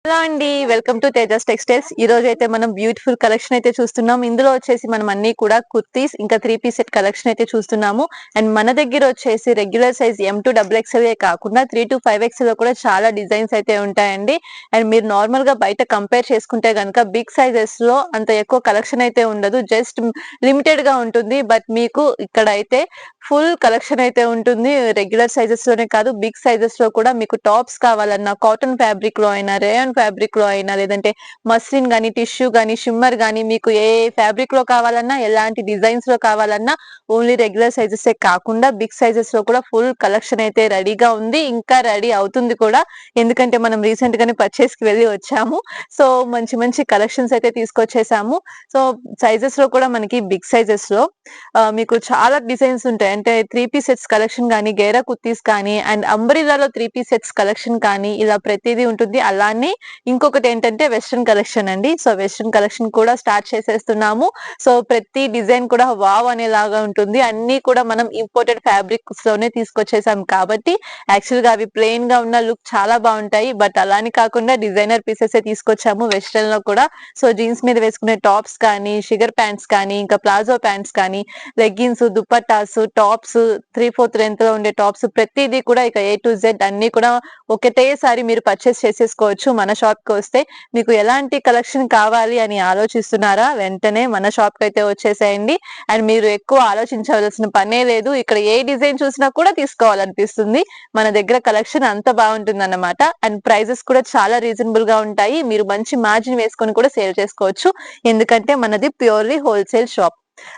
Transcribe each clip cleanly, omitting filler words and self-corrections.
Hello అండి, welcome to Tejas textiles. ఈ రోజు అయితే మనం బ్యూటిఫుల్ కలెక్షన్ అయితే చూస్తున్నాం. ఇందులో వచ్చేసి మనం అన్ని కూడా కుర్తీస్ ఇంకా 3 పీస్ సెట్ కలెక్షన్ అయితే చూస్తున్నాము. అండ్ మన దగ్గర వచ్చేసి regular size M to XXL కాకుండా 3 to 5XL లో కూడా చాలా డిజైన్స్ అయితే ఉంటాయండి. అండ్ మీరు నార్మల్ గా బయట కంపేర్ చేసుకుంటే కనుక బిగ్ సైజెస్ లో అంత ఎక్కువ కలెక్షన్ అయితే ఉండదు, జస్ట్ లిమిటెడ్ గా ఉంటుంది. బట్ మీకు ఇక్కడ అయితే ఫుల్ కలెక్షన్ అయితే ఉంటుంది. రెగ్యులర్ సైజెస్ లోనే కాదు, బిగ్ సైజెస్ లో కూడా మీకు టాప్స్ కావాలన్నా కాటన్ ఫ్యాబ్రిక్ లో అయినా, రేయన్ ఫ్యాబ్రిక్ లో అయినా, లేదంటే మస్లిన్ గానీ, టిష్యూ గానీ, షిమ్మర్ గానీ, మీకు ఏ ఫ్యాబ్రిక్ లో కావాలన్నా, ఎలాంటి డిజైన్స్ లో కావాలన్నా, ఓన్లీ రెగ్యులర్ సైజెస్ కాకుండా బిగ్ సైజెస్ లో కూడా ఫుల్ కలెక్షన్ అయితే రెడీగా ఉంది. ఇంకా రెడీ అవుతుంది కూడా, ఎందుకంటే మనం రీసెంట్ గానే పర్చేస్ కి వెళ్ళి వచ్చాము. సో మంచి మంచి కలెక్షన్స్ అయితే తీసుకొచ్చేసాము. సో సైజెస్ లో కూడా మనకి బిగ్ సైజెస్ లో మీకు చాలా డిజైన్స్ ఉంటాయి. అంటే 3 పీస్ సెట్స్ కలెక్షన్ కానీ, గేరా కుర్తీస్ కానీ, అండ్ అంబ్రిల్లాలో 3 పీస్ సెట్స్ కలెక్షన్ కానీ, ఇలా ప్రతిదీ ఉంటుంది. అలానే ఇంకొకటి ఏంటంటే వెస్ట్రన్ కలెక్షన్ అండి. సో వెస్ట్రన్ కలెక్షన్ కూడా స్టార్ట్ చేసేస్తున్నాము. సో ప్రతి డిజైన్ కూడా వావ్ అనేలాగా ఉంటుంది. అన్ని కూడా మనం ఇంపోర్టెడ్ ఫ్యాబ్రిక్స్ లోనే తీసుకొచ్చేసాం కాబట్టి యాక్చువల్ గా అవి ప్లెయిన్ గా ఉన్న లుక్ చాలా బాగుంటాయి. బట్ అలాని కాకుండా డిజైనర్ పీసెస్ తీసుకొచ్చాము వెస్ట్రన్ లో కూడా. సో జీన్స్ మీద వేసుకునే టాప్స్ కానీ, షిగర్ ప్యాంట్స్ కానీ, ఇంకా ప్లాజో ప్యాంట్స్ కానీ, లెగ్గిన్స్, దుపట్టాస్, టాప్స్, 3/4 లెంత్ లో ఉండే టాప్స్, ప్రతిదీ కూడా ఇక A to Z అన్ని కూడా ఒకటేసారి మీరు పర్చేస్ చేసేసుకోవచ్చు మన షాప్ కి వస్తే. మీకు ఎలాంటి కలెక్షన్ కావాలి అని ఆలోచిస్తున్నారా, వెంటనే మన షాప్ కి అయితే వచ్చేసేయండి. అండ్ మీరు ఎక్కువ ఆలోచించవలసిన పనే లేదు. ఇక్కడ ఏ డిజైన్ చూసినా కూడా తీసుకోవాలనిపిస్తుంది. మన దగ్గర కలెక్షన్ అంత బాగుంటుంది అన్నమాట. అండ్ ప్రైజెస్ కూడా చాలా రీజనబుల్ గా ఉంటాయి. మీరు మంచి మార్జిన్ వేసుకొని కూడా సేల్ చేసుకోవచ్చు, ఎందుకంటే మనది ప్యూర్లీ హోల్సేల్ షాప్.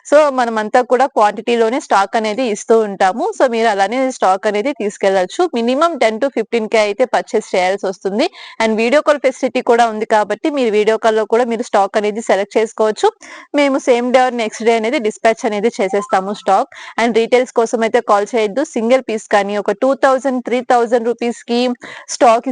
సో మనమంతా కూడా క్వాంటిటీలోనే స్టాక్ అనేది ఇస్తూ ఉంటాము. సో మీరు అలానే స్టాక్ అనేది తీసుకెళ్లొచ్చు. మినిమం 10 to 15K అయితే పర్చేస్ చేయాల్సి వస్తుంది. అండ్ వీడియో కాల్ ఫెసిలిటీ కూడా ఉంది కాబట్టి మీరు వీడియో కాల్ లో కూడా మీరు స్టాక్ అనేది సెలెక్ట్ చేసుకోవచ్చు. మేము same day or next day అనేది డిస్పాచ్ అనేది చేసేస్తాము స్టాక్. అండ్ డీటెయిల్స్ కోసం అయితే కాల్ చేయొద్దు. సింగిల్ పీస్ కానీ ఒక 2000-3000 రూపీస్ కి స్టాక్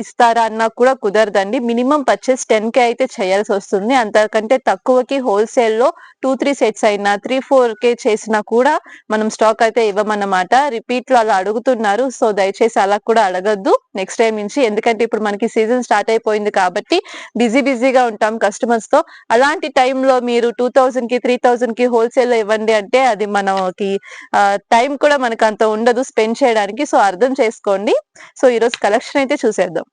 ఇస్తారా అన్నా కూడా కుదరదండి. మినిమం పర్చేస్ 10K అయితే చేయాల్సి వస్తుంది. అంతకంటే తక్కువకి హోల్సేల్ లో 2-3 సెట్స్ అయినా 3-4K చేసినా కూడా మనం స్టాక్ అయితే ఇవ్వమన్నమాట. రిపీట్ లో అలా అడుగుతున్నారు. సో దయచేసి అలా కూడా అడగద్దు నెక్స్ట్ టైం నుంచి, ఎందుకంటే ఇప్పుడు మనకి సీజన్ స్టార్ట్ అయిపోయింది కాబట్టి బిజీగా ఉంటాం కస్టమర్స్ తో. అలాంటి టైంలో మీరు 2000-3000 హోల్సేల్ లో ఇవ్వండి అంటే అది మనకి టైం కూడా మనకు అంత ఉండదు స్పెండ్ చేయడానికి. సో అర్థం చేసుకోండి. సో ఈరోజు కలెక్షన్ అయితే చూసేద్దాం.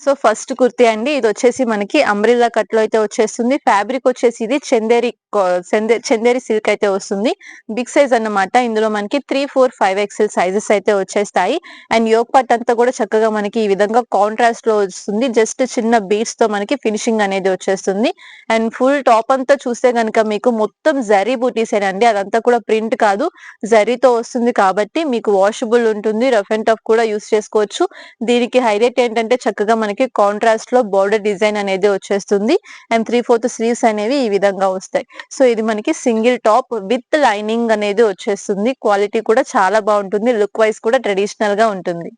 సో ఫస్ట్ కుర్తీ అండి, ఇది వచ్చేసి మనకి అంబ్రిల్లా కట్ లో అయితే వచ్చేస్తుంది. ఫ్యాబ్రిక్ వచ్చేసి ఇది చందేరి సిల్క్ అయితే వస్తుంది. బిగ్ సైజ్ అన్నమాట. ఇందులో మనకి 3, 4, 5XL సైజెస్ అయితే వచ్చేస్తాయి. అండ్ యోక్ పార్ట్ అంతా కూడా చక్కగా మనకి ఈ విధంగా కాంట్రాస్ట్ లో వస్తుంది. జస్ట్ చిన్న బీడ్స్ తో మనకి ఫినిషింగ్ అనేది వచ్చేస్తుంది. అండ్ ఫుల్ టాప్ అంతా చూస్తే కనుక మీకు మొత్తం జరీ బూటీస్ ఏనండి, అదంతా కూడా ప్రింట్ కాదు, జరీతో వస్తుంది కాబట్టి మీకు వాషబుల్ ఉంటుంది. రఫ్ అండ్ టఫ్ కూడా యూస్ చేసుకోవచ్చు. దీనికి హైలైట్ ఏంటంటే చక్కగా మనకి కాంట్రాస్ట్ లో బోర్డర్ డిజైన్ అనేది వచ్చేస్తుంది. అండ్ 3/4 స్లీవ్స్ అనేవి ఈ విధంగా వస్తాయి. సో ఇది మనకి సింగిల్ టాప్ విత్ లైనింగ్ అనేది వచ్చేస్తుంది. క్వాలిటీ కూడా చాలా బాగుంటుంది. లుక్ వైజ్ కూడా ట్రెడిషనల్ గా ఉంటుంది.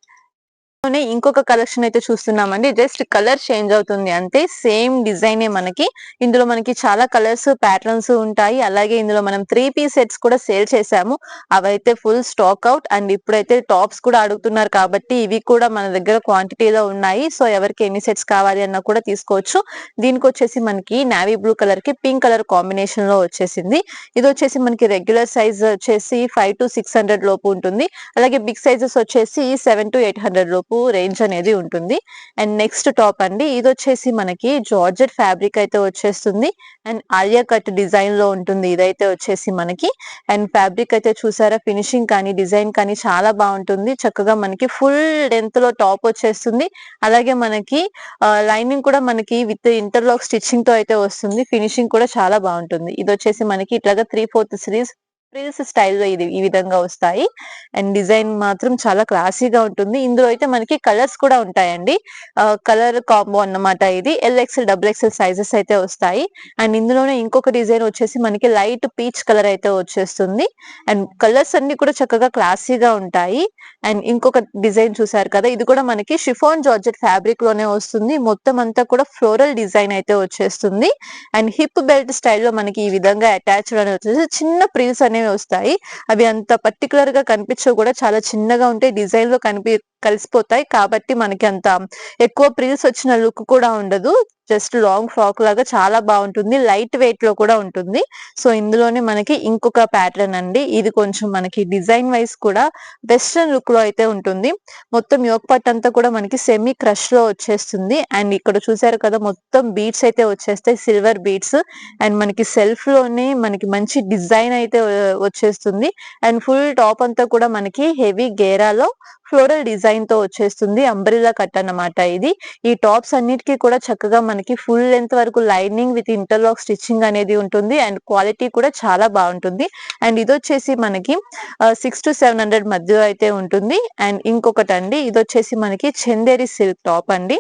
ఇంకొక కలెక్షన్ అయితే చూస్తున్నామండి. జస్ట్ కలర్ చేంజ్ అవుతుంది అంతే, సేమ్ డిజైనే మనకి. ఇందులో మనకి చాలా కలర్స్, ప్యాటర్న్స్ ఉంటాయి. అలాగే ఇందులో మనం 3 పీస్ సెట్స్ కూడా సేల్ చేసాము. అవైతే ఫుల్ స్టాక్ అవుట్. అండ్ ఇప్పుడైతే టాప్స్ కూడా అడుగుతున్నారు కాబట్టి ఇవి కూడా మన దగ్గర క్వాంటిటీలో ఉన్నాయి. సో ఎవరికి ఎన్ని సెట్స్ కావాలి అన్నా కూడా తీసుకోవచ్చు. దీనికి వచ్చేసి మనకి నావీ బ్లూ కలర్ కి పింక్ కలర్ కాంబినేషన్ లో వచ్చేసింది. ఇది వచ్చేసి మనకి రెగ్యులర్ సైజ్ వచ్చేసి 500-600 లోపు ఉంటుంది. అలాగే బిగ్ సైజెస్ వచ్చేసి 700-800 లోపు రేంజ్ అనేది ఉంటుంది. అండ్ నెక్స్ట్ టాప్ అండి, ఇది వచ్చేసి మనకి జార్జెట్ ఫ్యాబ్రిక్ అయితే వచ్చేస్తుంది. అండ్ ఆలియా కట్ డిజైన్ లో ఉంటుంది ఇదైతే వచ్చేసి మనకి. అండ్ ఫ్యాబ్రిక్ అయితే చూసారా, ఫినిషింగ్ కానీ డిజైన్ కానీ చాలా బాగుంటుంది. చక్కగా మనకి ఫుల్ లెంత్ లో టాప్ వచ్చేస్తుంది. అలాగే మనకి లైనింగ్ కూడా మనకి విత్ ఇంటర్లాక్ స్టిచ్చింగ్ తో అయితే వస్తుంది. ఫినిషింగ్ కూడా చాలా బాగుంటుంది. ఇది వచ్చేసి మనకి ఇట్లాగా 3/4 స్లీవ్స్ ఫ్రిల్స్ స్టైల్లో ఇది ఈ విధంగా వస్తాయి. అండ్ డిజైన్ మాత్రం చాలా క్లాసీగా ఉంటుంది. ఇందులో అయితే మనకి కలర్స్ కూడా ఉంటాయండి. కలర్ కాంబో అన్నమాట ఇది. LXL, XXL సైజెస్ అయితే వస్తాయి. అండ్ ఇందులోనే ఇంకొక డిజైన్ వచ్చేసి మనకి లైట్ పీచ్ కలర్ అయితే వచ్చేస్తుంది. అండ్ కలర్స్ అన్ని కూడా చక్కగా క్లాసీగా ఉంటాయి. అండ్ ఇంకొక డిజైన్ చూసారు కదా, ఇది కూడా మనకి షిఫాన్ జార్జెట్ ఫ్యాబ్రిక్ లోనే వస్తుంది. మొత్తం అంతా కూడా ఫ్లోరల్ డిజైన్ అయితే వచ్చేస్తుంది. అండ్ హిప్ బెల్ట్ స్టైల్లో మనకి ఈ విధంగా అటాచ్డ్ అని వచ్చేసి చిన్న ప్రిల్స్ అనేవి అనేవి వస్తాయి. అవి అంత పర్టికులర్ గా కనిపించవు కూడా, చాలా చిన్నగా ఉంటాయి, డిజైన్ లో కలిసిపోతాయి కాబట్టి మనకి అంత ఎక్కువ ప్రిల్స్ వచ్చిన లుక్ కూడా ఉండదు. జస్ట్ లాంగ్ ఫ్రాక్ లాగా చాలా బాగుంటుంది, లైట్ వెయిట్ లో కూడా ఉంటుంది. సో ఇందులోనే మనకి ఇంకొక ప్యాటర్న్ అండి, ఇది కొంచెం మనకి డిజైన్ వైజ్ కూడా వెస్ట్రన్ లుక్ లో అయితే ఉంటుంది. మొత్తం యోక్ పార్ట్ అంతా కూడా మనకి సెమీ క్రష్ లో వచ్చేస్తుంది. అండ్ ఇక్కడ చూసారు కదా, మొత్తం బీడ్స్ అయితే వచ్చేస్తాయి, సిల్వర్ బీడ్స్. అండ్ మనకి సెల్ఫ్ లోనే మనకి మంచి డిజైన్ అయితే వచ్చేస్తుంది. అండ్ ఫుల్ టాప్ అంతా కూడా మనకి హెవీ గేరాలో ఫ్లోరల్ డిజైన్ తో వచ్చేస్తుంది, అంబ్రెల్లా కట్ అన్నమాట ఇది. ఈ టాప్స్ అన్నిటికీ కూడా చక్కగా మనకి ఫుల్ లెంత్ వరకు లైనింగ్ విత్ ఇంటర్లాక్ స్టిచ్చింగ్ అనేది ఉంటుంది. అండ్ క్వాలిటీ కూడా చాలా బాగుంటుంది. అండ్ ఇది వచ్చేసి మనకి 600 to 700 మధ్య అయితే ఉంటుంది. అండ్ ఇంకొకటి అండి, ఇది వచ్చేసి మనకి చందేరి సిల్క్ టాప్ అండి,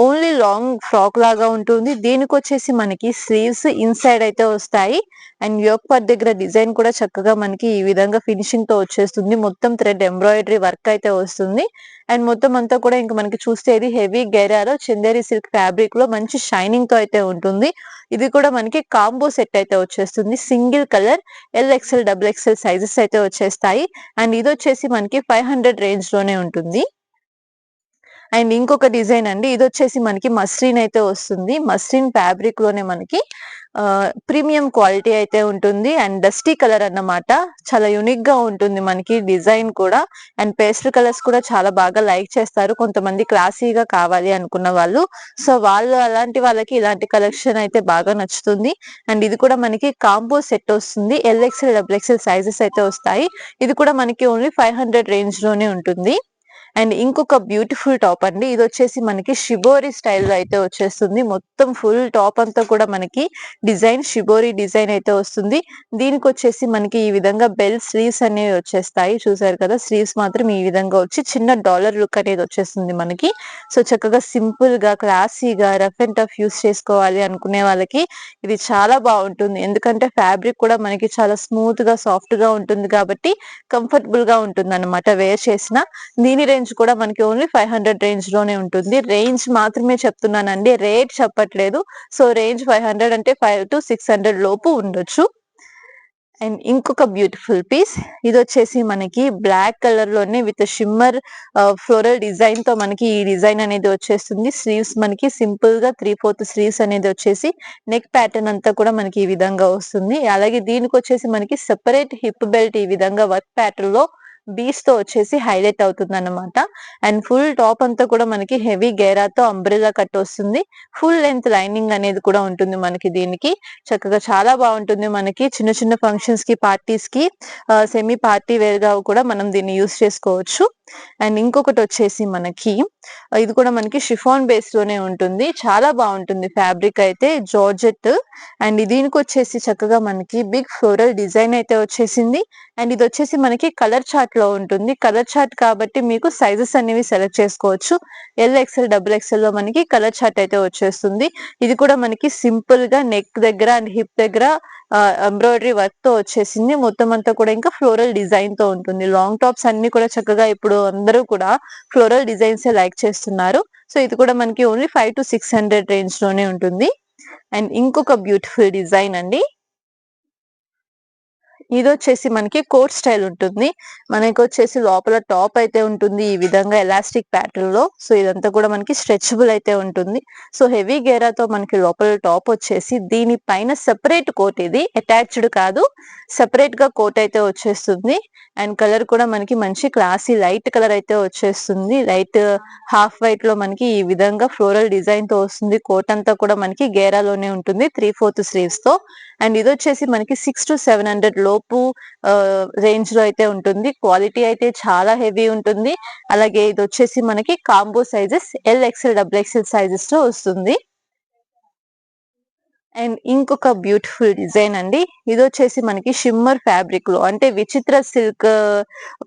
ఓన్లీ లాంగ్ ఫ్రాక్ లాగా ఉంటుంది. దీనికి వచ్చేసి మనకి స్లీవ్స్ ఇన్సైడ్ అయితే వస్తాయి. అండ్ యోక్ పార్ట్ దగ్గర డిజైన్ కూడా చక్కగా మనకి ఈ విధంగా ఫినిషింగ్ తో వచ్చేస్తుంది, మొత్తం థ్రెడ్ ఎంబ్రాయిడరీ వర్క్ అయితే వస్తుంది. అండ్ మొత్తం అంతా కూడా ఇంకా మనకి చూస్తే ఇది హెవీ గెరాలో చందేరి సిల్క్ ఫ్యాబ్రిక్ లో మంచి షైనింగ్ తో అయితే ఉంటుంది. ఇది కూడా మనకి కాంబో సెట్ అయితే వచ్చేస్తుంది, single colour XL XXL sizes అయితే వచ్చేస్తాయి. అండ్ ఇది వచ్చేసి మనకి 500 రేంజ్ లోనే ఉంటుంది. అండ్ ఇంకొక డిజైన్ అండి, ఇది వచ్చేసి మనకి మస్లిన్ అయితే వస్తుంది, మస్లిన్ ఫ్యాబ్రిక్ లోనే మనకి ప్రీమియం క్వాలిటీ అయితే ఉంటుంది. అండ్ డస్టీ కలర్ అన్నమాట, చాలా యూనిక్ గా ఉంటుంది మనకి డిజైన్ కూడా. అండ్ పేస్టల్ కలర్స్ కూడా చాలా బాగా లైక్ చేస్తారు కొంతమంది, క్లాసీగా కావాలి అనుకున్న వాళ్ళు. సో అలాంటి వాళ్ళకి ఇలాంటి కలెక్షన్ అయితే బాగా నచ్చుతుంది. అండ్ ఇది కూడా మనకి కాంబో సెట్ వస్తుంది, XL XXL సైజెస్ అయితే వస్తాయి. ఇది కూడా మనకి ఓన్లీ 500 రేంజ్ లోనే ఉంటుంది. అండ్ ఇంకొక బ్యూటిఫుల్ టాప్ అండి, ఇది వచ్చేసి మనకి షిబోరి స్టైల్లో అయితే వచ్చేస్తుంది. మొత్తం ఫుల్ టాప్ అంతా కూడా మనకి డిజైన్ షిబోరి డిజైన్ అయితే వస్తుంది. దీనికి వచ్చేసి మనకి ఈ విధంగా బెల్ స్లీవ్స్ అనేవి వచ్చేస్తాయి, చూసారు కదా, స్లీవ్స్ మాత్రం ఈ విధంగా వచ్చి చిన్న డాలర్ లుక్ అనేది వచ్చేస్తుంది మనకి. సో చక్కగా సింపుల్ గా క్లాసీగా రఫ్ అండ్ టఫ్ యూస్ చేసుకోవాలి అనుకునే వాళ్ళకి ఇది చాలా బాగుంటుంది. ఎందుకంటే ఫ్యాబ్రిక్ కూడా మనకి చాలా స్మూత్ గా సాఫ్ట్ గా ఉంటుంది కాబట్టి కంఫర్టబుల్ గా ఉంటుంది అనమాట వేర్ చేసిన. దీని రేంజ్ కూడా మనకి ఓన్లీ 500 రేంజ్ లోనే ఉంటుంది. రేంజ్ మాత్రమే చెప్తున్నానండి, రేట్ చెప్పట్లేదు. సో రేంజ్ 500 అంటే 5 to 600 లోపు ఉండొచ్చు. అండ్ ఇంకొక బ్యూటిఫుల్ పీస్, ఇది వచ్చేసి మనకి బ్లాక్ కలర్ లోనే విత్ షిమ్మర్ ఫ్లోరల్ డిజైన్ తో మనకి ఈ డిజైన్ అనేది వచ్చేస్తుంది. స్లీవ్స్ మనకి సింపుల్ గా 3/4 స్లీవ్స్ అనేది వచ్చేసి నెక్ ప్యాటర్న్ అంతా కూడా మనకి ఈ విధంగా వస్తుంది. అలాగే దీనికి వచ్చేసి మనకి సెపరేట్ హిప్ బెల్ట్ ఈ విధంగా వర్క్ ప్యాటర్న్ లో బీడ్స్ తో వచ్చేసి హైలైట్ అవుతుంది అన్నమాట. అండ్ ఫుల్ టాప్ అంతా కూడా మనకి హెవీ గేరాతో అంబ్రెల్లా కట్ వస్తుంది, ఫుల్ లెంత్ లైనింగ్ అనేది కూడా ఉంటుంది మనకి. దీనికి చక్కగా చాలా బాగుంటుంది, మనకి చిన్న చిన్న ఫంక్షన్స్ కి పార్టీస్ కి సెమీ పార్టీ వేర్ గా కూడా మనం దీన్ని యూస్ చేసుకోవచ్చు. అండ్ ఇంకొకటి వచ్చేసి మనకి ఇది కూడా మనకి షిఫాన్ బేస్ లోనే ఉంటుంది, చాలా బాగుంటుంది ఫ్యాబ్రిక్ అయితే, జార్జెట్. అండ్ దీనికి వచ్చేసి చక్కగా మనకి బిగ్ ఫ్లోరల్ డిజైన్ అయితే వచ్చేసింది. అండ్ ఇది వచ్చేసి మనకి కలర్ చార్ట్ లో ఉంటుంది, కలర్ చార్ట్ కాబట్టి మీకు సైజెస్ అనేవి సెలెక్ట్ చేసుకోవచ్చు. XL XXL లో మనకి కలర్ చార్ట్ అయితే వచ్చేస్తుంది. ఇది కూడా మనకి సింపుల్ గా నెక్ దగ్గర అండ్ హిప్ దగ్గర ఎంబ్రాయిడరీ వర్క్ తో వచ్చేసింది. మొత్తం అంతా కూడా ఇంకా ఫ్లోరల్ డిజైన్ తో ఉంటుంది. లాంగ్ టాప్స్ అన్ని కూడా చక్కగా ఇప్పుడు అందరూ కూడా ఫ్లోరల్ డిజైన్స్ లైక్ చేస్తున్నారు. సో ఇది కూడా మనకి ఓన్లీ 5 to 600 రేంజ్ లోనే ఉంటుంది. అండ్ ఇంకొక బ్యూటిఫుల్ డిజైన్ అండి, ఇది వచ్చేసి మనకి కోట్ స్టైల్ ఉంటుంది. మనకి వచ్చేసి లోపల టాప్ అయితే ఉంటుంది ఈ విధంగా ఎలాస్టిక్ ప్యాటర్న్ లో. సో ఇదంతా కూడా మనకి స్ట్రెచబుల్ అయితే ఉంటుంది. సో హెవీ గేరాతో మనకి లోపల టాప్ వచ్చేసి దీనిపైన సెపరేట్ కోట్, ఇది అటాచ్డ్ కాదు, సెపరేట్ గా కోట్ అయితే వచ్చేస్తుంది. అండ్ కలర్ కూడా మనకి మంచి క్లాసీ లైట్ కలర్ అయితే వచ్చేస్తుంది, లైట్ హాఫ్ వైట్ లో మనకి ఈ విధంగా ఫ్లోరల్ డిజైన్ తో వస్తుంది. కోట్ అంతా కూడా మనకి గేరాలోనే ఉంటుంది 3/4 స్లీవ్స్ తో. అండ్ ఇది వచ్చేసి మనకి 6 to 700 లోపు రేంజ్ లో అయితే ఉంటుంది. క్వాలిటీ అయితే చాలా హెవీ ఉంటుంది. అలాగే ఇది వచ్చేసి మనకి combo sizes XL XXL sizes లో వస్తుంది. అండ్ ఇంకొక బ్యూటిఫుల్ డిజైన్ అండి, ఇది వచ్చేసి మనకి షిమ్మర్ ఫ్యాబ్రిక్ లో అంటే విచిత్ర సిల్క్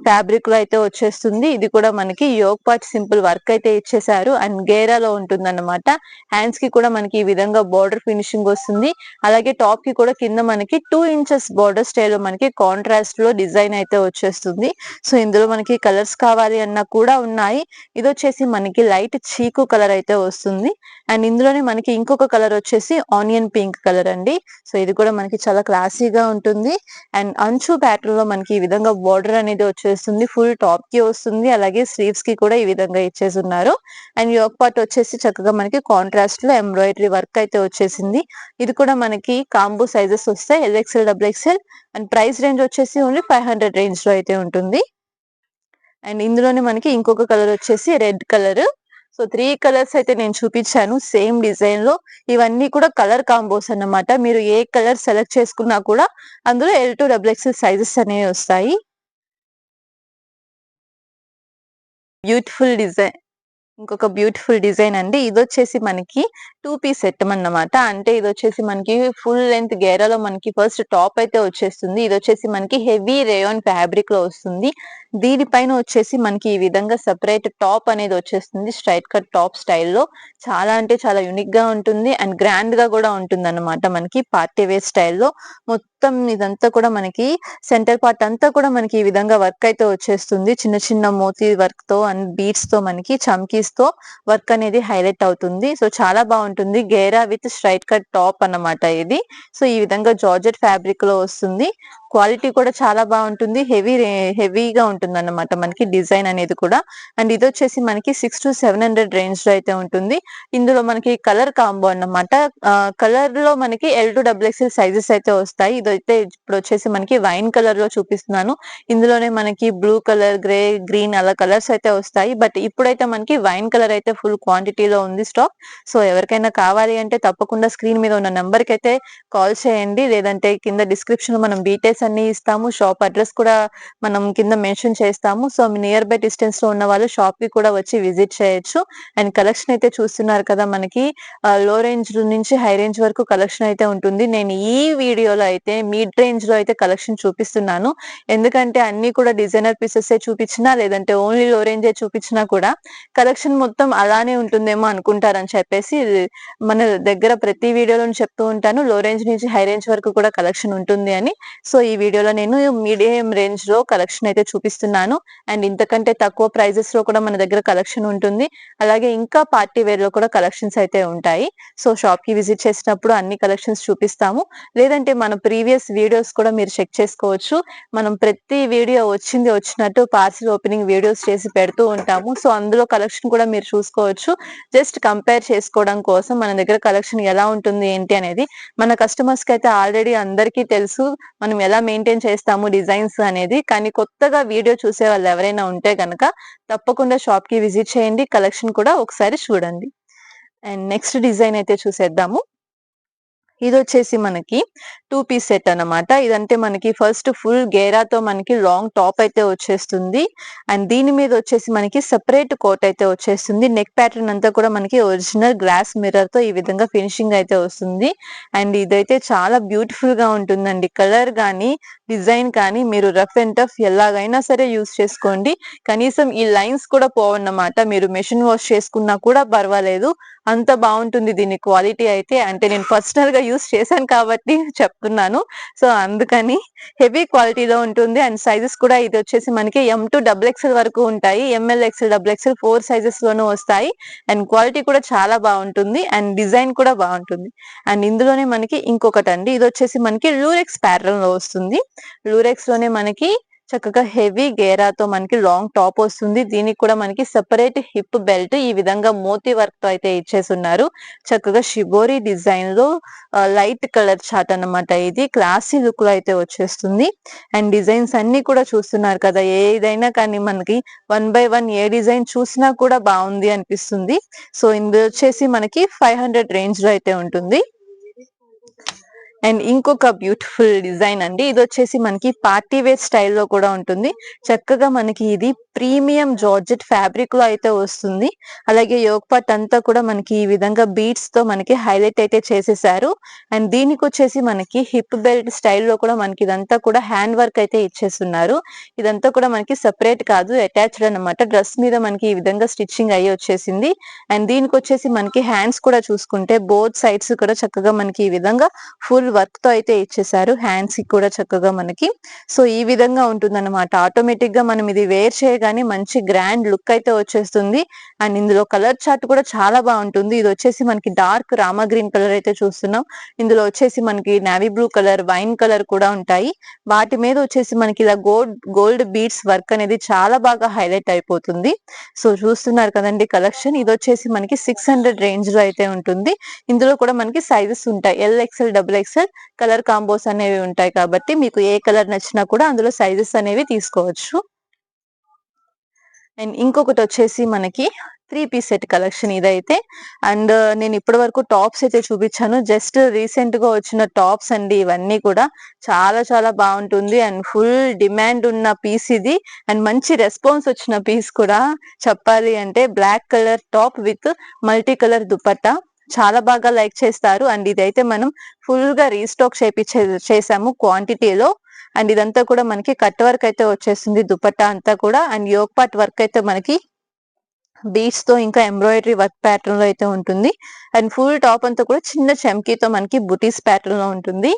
ఫ్యాబ్రిక్ లో అయితే వచ్చేస్తుంది. ఇది కూడా మనకి యోక్ పార్ట్ సింపుల్ వర్క్ అయితే ఇచ్చేసారు అండ్ గేరాలో ఉంటుంది అన్నమాట. హ్యాండ్స్ కి కూడా మనకి ఈ విధంగా బార్డర్ ఫినిషింగ్ వస్తుంది. అలాగే టాప్ కి కూడా కింద మనకి 2 inches బార్డర్ స్టైల్ మనకి కాంట్రాస్ట్ లో డిజైన్ అయితే వచ్చేస్తుంది. సో ఇందులో మనకి కలర్స్ కావాలి అన్నా కూడా ఉన్నాయి. ఇది వచ్చేసి మనకి లైట్ చీకు కలర్ అయితే వస్తుంది. అండ్ ఇందులోనే మనకి ఇంకొక కలర్ వచ్చేసి ఆనియన్ పింక్ పింక్ కలర్ అండి. సో ఇది కూడా మనకి చాలా క్లాసీగా ఉంటుంది. అండ్ అంచు ప్యాటర్న్ లో మనకి ఈ విధంగా బోర్డర్ అనేది వచ్చేస్తుంది. ఫుల్ టాప్ కి వస్తుంది, అలాగే స్లీవ్స్ కి కూడా ఈ విధంగా ఇచ్చేసి ఉన్నారు. అండ్ యోక్ పార్ట్ వచ్చేసి చక్కగా మనకి కాంట్రాస్ట్ లో ఎంబ్రాయిడరీ వర్క్ అయితే వచ్చేసింది. ఇది కూడా మనకి కాంబో సైజెస్ వస్తాయి, LXL XXL. And price range వచ్చేసి ఓన్లీ 500 రేంజ్ లో అయితే ఉంటుంది. అండ్ ఇందులోనే మనకి ఇంకొక కలర్ వచ్చేసి రెడ్ కలర్. సో 3 కలర్స్ అయితే నేను చూపించాను సేమ్ డిజైన్ లో. ఇవన్నీ కూడా కలర్ కాంబోస్ అన్నమాట. మీరు ఏ కలర్ సెలెక్ట్ చేసుకున్నా కూడా అందులో L2 XXL సైజెస్ అనేవి వస్తాయి. బ్యూటిఫుల్ డిజైన్, ఇంకొక బ్యూటిఫుల్ డిజైన్ అండి. ఇదొచ్చేసి మనకి 2 పీస్ సెట్ అన్నమాట. అంటే ఇదొచ్చేసి మనకి ఫుల్ లెంత్ గేరాలో మనకి ఫస్ట్ టాప్ అయితే వచ్చేస్తుంది. ఇదొచ్చేసి మనకి హెవీ రేయాన్ ఫ్యాబ్రిక్ లో వస్తుంది. దీనిపైన వచ్చేసి మనకి ఈ విధంగా సెపరేట్ టాప్ అనేది వచ్చేస్తుంది, స్ట్రైట్ కట్ టాప్ స్టైల్లో. చాలా అంటే చాలా యూనిక్ గా ఉంటుంది అండ్ గ్రాండ్ గా కూడా ఉంటుంది అన్నమాట. మనకి పార్టీ వేర్ స్టైల్లో మొత్తం ఇదంతా కూడా మనకి సెంటర్ పార్ట్ అంతా కూడా మనకి ఈ విధంగా వర్క్ అయితే వచ్చేస్తుంది. చిన్న చిన్న మోతీ వర్క్ తో అండ్ బీడ్స్ తో మనకి చమ్కీస్ తో వర్క్ అనేది హైలైట్ అవుతుంది. సో చాలా బాగుంటుంది. గేరా విత్ స్ట్రైట్ కట్ టాప్ అన్నమాట ఇది. సో ఈ విధంగా జార్జెట్ ఫ్యాబ్రిక్ లో వస్తుంది. క్వాలిటీ కూడా చాలా బాగుంటుంది. హెవీగా ఉంటుంది అన్నమాట మనకి డిజైన్ అనేది కూడా. అండ్ ఇది వచ్చేసి మనకి 600 to 700 రేంజ్ లో అయితే ఉంటుంది. ఇందులో మనకి కలర్ కాంబో అన్నమాట. కలర్ లో మనకి L2 XXL సైజెస్ అయితే వస్తాయి. ఇదైతే ఇప్పుడు వచ్చేసి మనకి వైన్ కలర్ లో చూపిస్తున్నాను. ఇందులోనే మనకి బ్లూ కలర్, గ్రే, గ్రీన్ అలా కలర్స్ అయితే వస్తాయి. బట్ ఇప్పుడైతే మనకి వైన్ కలర్ అయితే ఫుల్ క్వాంటిటీలో ఉంది స్టాక్. సో ఎవరికైనా కావాలి అంటే తప్పకుండా స్క్రీన్ మీద ఉన్న నెంబర్ కి అయితే కాల్ చేయండి. లేదంటే కింద డిస్క్రిప్షన్ లో మనం డీటెయిల్స్ అన్ని ఇస్తాము. షాప్ అడ్రస్ కూడా మనం కింద మెన్షన్ చేస్తాము. So me near by distance లో ఉన్న వాళ్ళు షాప్ కి కూడా వచ్చి విజిట్ చేయొచ్చు. అండ్ కలెక్షన్ అయితే చూస్తున్నారు కదా, మనకి లో రేంజ్ నుంచి హై రేంజ్ వరకు కలెక్షన్ అయితే ఉంటుంది. నేను ఈ వీడియోలో అయితే మిడ్ రేంజ్ లో అయితే కలెక్షన్ చూపిస్తున్నాను. ఎందుకంటే అన్ని కూడా డిజైనర్ పీసెస్ చూపించినా, లేదంటే ఓన్లీ లో రేంజ్ చూపించినా కూడా కలెక్షన్ మొత్తం అలానే ఉంటుందేమో అనుకుంటారని చెప్పేసి మన దగ్గర ప్రతి వీడియోలో చెప్తూ ఉంటాను, లో రేంజ్ నుంచి హై రేంజ్ వరకు కూడా కలెక్షన్ ఉంటుంది అని. సో ఈ వీడియోలో నేను మీడియం రేంజ్ లో కలెక్షన్ అయితే చూపిస్తున్నాను. అండ్ ఇంతకంటే తక్కువ ప్రైజెస్ లో కూడా మన దగ్గర కలెక్షన్ ఉంటుంది. అలాగే ఇంకా పార్టీ వేర్ లో కూడా కలెక్షన్స్ అయితే ఉంటాయి. సో షాప్ కి విజిట్ చేసినప్పుడు అన్ని కలెక్షన్స్ చూపిస్తాము. లేదంటే మన ప్రీవియస్ వీడియోస్ కూడా మీరు చెక్ చేసుకోవచ్చు. మనం ప్రతి వీడియో వచ్చినట్టు పార్సిల్ ఓపెనింగ్ వీడియోస్ చేసి పెడుతూ ఉంటాము. సో అందులో కలెక్షన్ కూడా మీరు చూసుకోవచ్చు. జస్ట్ కంపేర్ చేసుకోవడం కోసం మన దగ్గర కలెక్షన్ ఎలా ఉంటుంది ఏంటి అనేది. మన కస్టమర్స్ కి అయితే ఆల్రెడీ అందరికీ తెలుసు మనం ఎలా మెయింటైన్ చేస్తాము డిజైన్స్ అనేది. కానీ కొత్తగా వీడియో చూసే వాళ్ళు ఎవరైనా ఉంటే గనక తప్పకుండా షాప్ కి విజిట్ చేయండి, కలెక్షన్ కూడా ఒకసారి చూడండి. అండ్ నెక్స్ట్ డిజైన్ అయితే చూసేద్దాము. ఇది వచ్చేసి మనకి 2 పీస్ సెట్ అన్నమాట. ఇదంటే మనకి ఫస్ట్ ఫుల్ గేరాతో మనకి లాంగ్ టాప్ అయితే వచ్చేస్తుంది. అండ్ దీని మీద వచ్చేసి మనకి సెపరేట్ కోట్ అయితే వచ్చేస్తుంది. నెక్ ప్యాటర్న్ అంతా కూడా మనకి ఒరిజినల్ గ్లాస్ మిర్రర్ తో ఈ విధంగా ఫినిషింగ్ అయితే వస్తుంది. అండ్ ఇదైతే చాలా బ్యూటిఫుల్ గా ఉంటుందండి. కలర్ కానీ డిజైన్ కానీ మీరు రఫ్ అండ్ టఫ్ ఎలాగైనా సరే యూస్ చేసుకోండి. కనీసం ఈ లైన్స్ కూడా పోవన్నమాట. మీరు మెషిన్ వాష్ చేసుకున్నా కూడా పర్వాలేదు, అంత బాగుంటుంది దీని క్వాలిటీ అయితే. అంటే నేను పర్సనల్ గా యూస్ చేశాను కాబట్టి చెప్తున్నాను. సో అందుకని హెవీ క్వాలిటీలో ఉంటుంది. అండ్ సైజెస్ కూడా ఇది వచ్చేసి మనకి M2 XXL వరకు ఉంటాయి. ML XL XXL 4 సైజెస్ లోనూ వస్తాయి. అండ్ క్వాలిటీ కూడా చాలా బాగుంటుంది అండ్ డిజైన్ కూడా బాగుంటుంది. అండ్ ఇందులోనే మనకి ఇంకొకటి అండి, ఇది వచ్చేసి మనకి లూరెక్స్ ప్యాటర్న్ లో వస్తుంది. లూరెక్స్ లోనే మనకి చక్కగా హెవీ గేరాతో మనకి లాంగ్ టాప్ వస్తుంది. దీనికి కూడా మనకి సెపరేట్ హిప్ బెల్ట్ ఈ విధంగా మోతీ వర్క్ తో అయితే ఇచ్చేస్తున్నారు. చక్కగా షిబోరి డిజైన్ లో లైట్ కలర్ చార్ట్ అన్నమాట. ఇది క్లాసీ లుక్ లో అయితే వచ్చేస్తుంది. అండ్ డిజైన్స్ అన్ని కూడా చూస్తున్నారు కదా, ఏదైనా కానీ మనకి 1 by 1 ఏ డిజైన్ చూసినా కూడా బాగుంది అనిపిస్తుంది. సో ఇది వచ్చేసి మనకి 500 రేంజ్ లో అయితే ఉంటుంది. అండ్ ఇంకొక బ్యూటిఫుల్ డిజైన్ అండి, ఇది వచ్చేసి మనకి పార్టీ వేర్ స్టైల్లో కూడా ఉంటుంది. చక్కగా మనకి ఇది ప్రీమియం జార్జెట్ ఫ్యాబ్రిక్ లో అయితే వస్తుంది. అలాగే యోగ్ పార్ట్ అంతా కూడా మనకి ఈ విధంగా బీడ్స్ తో మనకి హైలైట్ అయితే చేసేసారు. అండ్ దీనికి వచ్చేసి మనకి హిప్ బెల్ట్ స్టైల్లో కూడా మనకి ఇదంతా కూడా హ్యాండ్ వర్క్ అయితే ఇచ్చేస్తున్నారు. ఇదంతా కూడా మనకి సెపరేట్ కాదు, అటాచ్డ్ అన్నమాట. డ్రెస్ మీద మనకి ఈ విధంగా స్టిచ్చింగ్ అయ్యి వచ్చేసింది. అండ్ దీనికి వచ్చేసి మనకి హ్యాండ్స్ కూడా చూసుకుంటే బోత్ సైడ్స్ కూడా చక్కగా మనకి ఈ విధంగా ఫుల్ వర్క్ తో అయితే ఇచ్చేసారు, హ్యాండ్స్ కి కూడా చక్కగా మనకి. సో ఈ విధంగా ఉంటుందన్నమాట. ఆటోమేటిక్ గా మనం ఇది వేర్ చేయగానే మంచి గ్రాండ్ లుక్ అయితే వచ్చేస్తుంది. అండ్ ఇందులో కలర్ చార్ట్ కూడా చాలా బాగుంటుంది. ఇది వచ్చేసి మనకి డార్క్ రామా గ్రీన్ కలర్ అయితే చూస్తున్నాం. ఇందులో వచ్చేసి మనకి navy blue colour, wine colour కూడా ఉంటాయి. వాటి మీద వచ్చేసి మనకి ఇలా గోల్డ్ బీడ్స్ వర్క్ అనేది చాలా బాగా హైలైట్ అయిపోతుంది. సో చూస్తున్నారు కదండి కలెక్షన్. ఇది వచ్చేసి మనకి 600 రేంజ్ లో అయితే ఉంటుంది. ఇందులో కూడా మనకి సైజెస్ ఉంటాయి, LXL, XXL కలర్ కాంబోస్ అనేవి ఉంటాయి. కాబట్టి మీకు ఏ కలర్ నచ్చినా కూడా అందులో సైజెస్ అనేవి తీసుకోవచ్చు. అండ్ ఇంకొకటి వచ్చేసి మనకి 3 పీస్ సెట్ కలెక్షన్ ఇదైతే. అండ్ నేను ఇప్పటి వరకు టాప్స్ అయితే చూపించాను. జస్ట్ రీసెంట్ గా వచ్చిన టాప్స్ అండి ఇవన్నీ కూడా. చాలా చాలా బాగుంటుంది అండ్ ఫుల్ డిమాండ్ ఉన్న పీస్ ఇది. అండ్ మంచి రెస్పాన్స్ వచ్చిన పీస్ కూడా చెప్పాలి అంటే. Black colour top with multi colour dupatta చాలా బాగా లైక్ చేస్తారు. అండ్ ఇదైతే మనం ఫుల్ గా రీస్టాక్ చేసాము క్వాంటిటీలో. అండ్ ఇదంతా కూడా మనకి కట్ వర్క్ అయితే వచ్చేస్తుంది దుపట్టా అంతా కూడా. అండ్ యోక్ పార్ట్ వర్క్ అయితే మనకి బీడ్స్ తో ఇంకా ఎంబ్రాయిడరీ వర్క్ ప్యాటర్న్ లో అయితే ఉంటుంది. అండ్ ఫుల్ టాప్ అంతా కూడా చిన్న చమ్కీతో మనకి బుటీస్ ప్యాటర్న్ లో ఉంటుంది.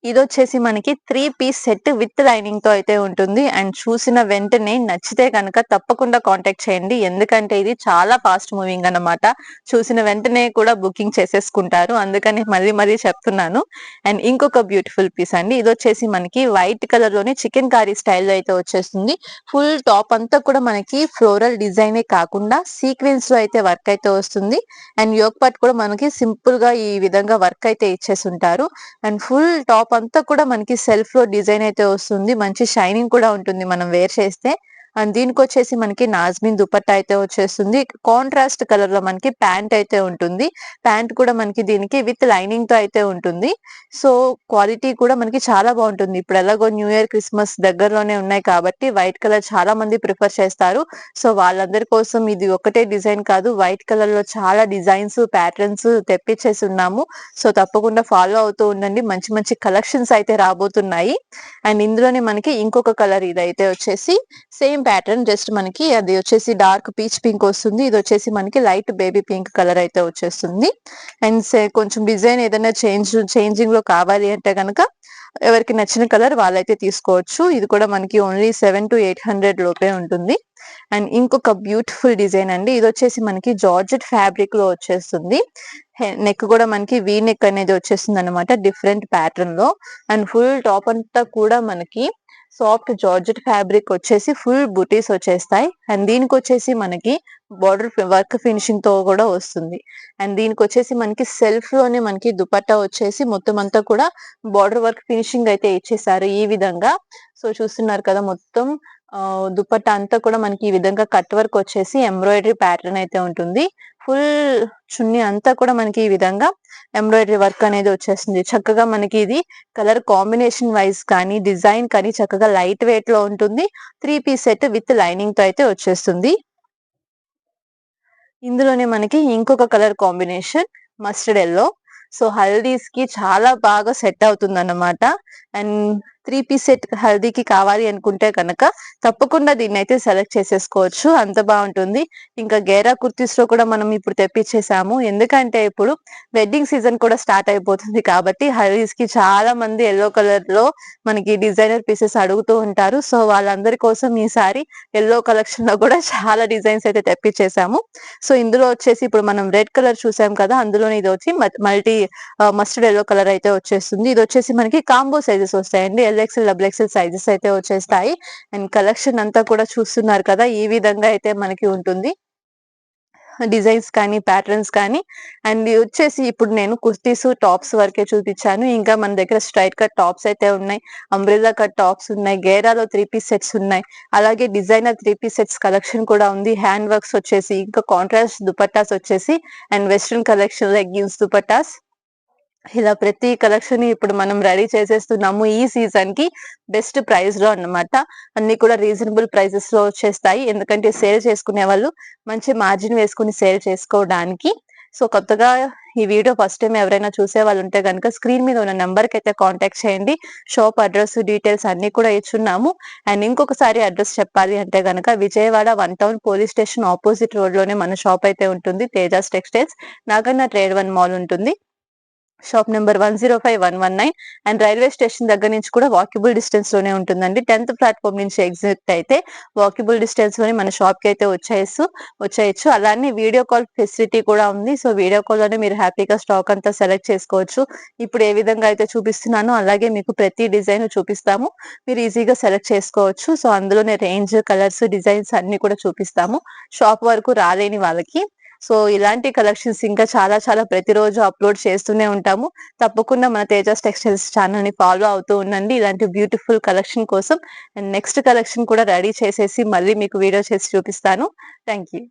ఇదొచ్చేసి మనకి 3 పీస్ సెట్ విత్ లైనింగ్ తో అయితే ఉంటుంది. అండ్ చూసిన వెంటనే నచ్చితే కనుక తప్పకుండా కాంటాక్ట్ చేయండి. ఎందుకంటే ఇది చాలా ఫాస్ట్ మూవింగ్ అన్నమాట. చూసిన వెంటనే కూడా బుకింగ్ చేసేసుకుంటారు. అందుకని మళ్ళీ మళ్ళీ చెప్తున్నాను. అండ్ ఇంకొక బ్యూటిఫుల్ పీస్ అండి. ఇదొచ్చేసి మనకి వైట్ కలర్ లోనే చికెన్ కారీ స్టైల్లో అయితే వచ్చేస్తుంది. ఫుల్ టాప్ అంతా కూడా మనకి ఫ్లోరల్ డిజైనే కాకుండా సీక్వెన్స్ లో అయితే వర్క్ అయితే వస్తుంది. అండ్ యోక్ పార్ట్ కూడా మనకి సింపుల్ గా ఈ విధంగా వర్క్ అయితే ఇచ్చేసి ఉంటారు. అండ్ ఫుల్ టాప్ అంతా కూడా మనకి సెల్ఫ్ లో డిజైన్ అయితే వస్తుంది. మంచి షైనింగ్ కూడా ఉంటుంది మనం వేర్ చేస్తే. అండ్ దీనికి వచ్చేసి మనకి నాజ్మిన్ దుపట్టా అయితే వచ్చేస్తుంది. కాంట్రాస్ట్ కలర్ లో మనకి ప్యాంట్ అయితే ఉంటుంది. ప్యాంట్ కూడా మనకి దీనికి విత్ లైనింగ్ తో అయితే ఉంటుంది. సో క్వాలిటీ కూడా మనకి చాలా బాగుంటుంది. ఇప్పుడు ఎలాగో న్యూ ఇయర్, క్రిస్మస్ దగ్గరలోనే ఉన్నాయి కాబట్టి వైట్ కలర్ చాలా మంది ప్రిఫర్ చేస్తారు. సో వాళ్ళందరి కోసం ఇది ఒకటే డిజైన్ కాదు, వైట్ కలర్ లో చాలా డిజైన్స్, ప్యాటర్న్స్ తెప్పించేసి ఉన్నాము. సో తప్పకుండా ఫాలో అవుతూ ఉండండి. మంచి మంచి కలెక్షన్స్ అయితే రాబోతున్నాయి. అండ్ ఇందులోనే మనకి ఇంకొక కలర్ ఇదైతే వచ్చేసి సేమ్ ప్యాటర్న్, జస్ట్ మనకి అది వచ్చేసి డార్క్ పీచ్ పింక్ వస్తుంది. ఇది వచ్చేసి మనకి లైట్ బేబీ పింక్ కలర్ అయితే వచ్చేస్తుంది. అండ్ కొంచెం డిజైన్ ఏదైనా చేంజింగ్ లో కావాలి అంటే కనుక ఎవరికి నచ్చిన కలర్ వాళ్ళైతే తీసుకోవచ్చు. ఇది కూడా మనకి ఓన్లీ 700 to 800 లోపే ఉంటుంది. అండ్ ఇంకొక బ్యూటిఫుల్ డిజైన్ అండి. ఇది వచ్చేసి మనకి జార్జెట్ ఫ్యాబ్రిక్ లో వచ్చేస్తుంది. నెక్ కూడా మనకి వీ నెక్ అనేది వచ్చేస్తుంది అనమాట, డిఫరెంట్ ప్యాటర్న్ లో. అండ్ ఫుల్ టాప్ అంతా కూడా మనకి సాఫ్ట్ జార్జెట్ ఫ్యాబ్రిక్ వచ్చేసి ఫుల్ బుటీస్ వచ్చేస్తాయి. అండ్ దీనికి వచ్చేసి మనకి బార్డర్ వర్క్ ఫినిషింగ్ తో కూడా వస్తుంది. అండ్ దీనికి వచ్చేసి మనకి సెల్ఫ్ లోనే మనకి దుపట్టా వచ్చేసి మొత్తం అంతా కూడా బార్డర్ వర్క్ ఫినిషింగ్ అయితే ఇచ్చేసారు ఈ విధంగా. సో చూస్తున్నారు కదా మొత్తం దుపట్టా అంతా కూడా మనకి ఈ విధంగా కట్ వర్క్ వచ్చేసి ఎంబ్రాయిడరీ ప్యాటర్న్ అయితే ఉంటుంది. ఫుల్ చున్నీ అంతా కూడా మనకి ఈ విధంగా ఎంబ్రాయిడరీ వర్క్ అనేది వచ్చేస్తుంది. చక్కగా మనకి ఇది కలర్ కాంబినేషన్ వైజ్ కానీ డిజైన్ కానీ చక్కగా లైట్ వెయిట్ లో ఉంటుంది. 3 పీస్ సెట్ విత్ లైనింగ్ తో అయితే వచ్చేస్తుంది. ఇందులోనే మనకి ఇంకొక colour combination mustard yellow. So Haldis కి చాలా బాగా సెట్ అవుతుంది అన్నమాట. అండ్ 3 పీస్ సెట్ హల్దీకి కావాలి అనుకుంటే కనుక తప్పకుండా దీన్ని అయితే సెలెక్ట్ చేసేసుకోవచ్చు, అంత బాగుంటుంది. ఇంకా గేరా కుర్తీస్ లో కూడా మనం ఇప్పుడు తెప్పించేసాము. ఎందుకంటే ఇప్పుడు వెడ్డింగ్ సీజన్ కూడా స్టార్ట్ అయిపోతుంది కాబట్టి హల్దీస్ కి చాలా మంది ఎల్లో కలర్ లో మనకి డిజైనర్ పీసెస్ అడుగుతూ ఉంటారు. సో వాళ్ళందరి కోసం ఈసారి ఎల్లో కలెక్షన్ లో కూడా చాలా డిజైన్స్ అయితే తెప్పించేసాము. సో ఇందులో వచ్చేసి ఇప్పుడు మనం రెడ్ కలర్ చూసాం కదా, అందులోనే ఇది వచ్చి మల్టీ మస్టర్డ్ ఎల్లో కలర్ అయితే వచ్చేస్తుంది. ఇది వచ్చేసి మనకి కాంబో సైజెస్ వస్తాయండి, LXL, XXL సైజెస్ అయితే వచ్చేస్తాయి. అండ్ కలెక్షన్ అంతా కూడా చూస్తున్నారు కదా ఈ విధంగా అయితే మనకి ఉంటుంది, డిజైన్స్ కానీ ప్యాటర్న్స్ కానీ. అండ్ ఇది వచ్చేసి ఇప్పుడు నేను కుర్తీస్, టాప్స్ వరకే చూపించాను. ఇంకా మన దగ్గర స్ట్రైట్ కట్ టాప్స్ అయితే ఉన్నాయి, అంబ్రెల్లా కట్ టాప్స్ ఉన్నాయి, గేరాలో 3 పీస్ సెట్స్ ఉన్నాయి, అలాగే డిజైనర్ 3 పీస్ సెట్స్ కలెక్షన్ కూడా ఉంది. హ్యాండ్ వర్క్స్ వచ్చేసి, ఇంకా కాంట్రాస్ట్ దుపట్టాస్ వచ్చేసి, and western collection leggings dupattas, ఇలా ప్రతి కలెక్షన్ ఇప్పుడు మనం రెడీ చేసేస్తున్నాము ఈ సీజన్ కి బెస్ట్ ప్రైస్ లో అన్నమాట. అన్ని కూడా రీజనబుల్ ప్రైసెస్ లో వచ్చేస్తాయి. ఎందుకంటే సేల్ చేసుకునే వాళ్ళు మంచి మార్జిన్ వేసుకుని సేల్ చేసుకోవడానికి. సో కొత్తగా ఈ వీడియో ఫస్ట్ టైం ఎవరైనా చూసే వాళ్ళు ఉంటే కనుక స్క్రీన్ మీద ఉన్న నెంబర్ కి అయితే కాంటాక్ట్ చేయండి. షాప్ అడ్రస్, డీటెయిల్స్ అన్ని కూడా ఇచ్చున్నాము. అండ్ ఇంకొకసారి అడ్రస్ చెప్పాలి అంటే కనుక Vijayawada 1 town police station opposite road లోనే మన షాప్ అయితే ఉంటుంది. Tejas textiles, Naganna trade 1 mall ఉంటుంది. Shop number 105119 and railway station దగ్గర నుంచి కూడా వాకబుల్ డిస్టెన్స్ లోనే ఉంటుందండి. 10th ప్లాట్‌ఫామ్ నుంచి ఎగ్జిట్ అయితే వాకబుల్ డిస్టెన్స్ లోనే మన షాప్‌కి అయితే వచ్చేయొచ్చు. అలానే వీడియో కాల్ ఫెసిలిటీ కూడా ఉంది. సో వీడియో కాల్‌లోనే మీరు హ్యాపీగా స్టాక్ అంతా సెలెక్ట్ చేసుకోవచ్చు. ఇప్పుడు ఏ విధంగా అయితే చూపిస్తున్నానో అలాగే మీకు ప్రతి డిజైన్ చూపిస్తాము. మీరు ఈజీగా సెలెక్ట్ చేసుకోవచ్చు. సో అందులోనే రేంజ్, కలర్స్, డిజైన్స్ అన్నీ కూడా చూపిస్తాము. షాప్ వరకు రాలేని వాళ్ళకి. సో ఇలాంటి కలెక్షన్స్ ఇంకా చాలా చాలా ప్రతిరోజు అప్లోడ్ చేస్తూనే ఉంటాము. తప్పకుండా మన తేజస్ టెక్స్టైల్స్ ఛానల్ ని ఫాలో అవుతూ ఉండండి ఇలాంటి బ్యూటిఫుల్ కలెక్షన్ కోసం. అండ్ నెక్స్ట్ కలెక్షన్ కూడా రెడీ చేసేసి మళ్ళీ మీకు వీడియో చేసి చూపిస్తాను. Thank you.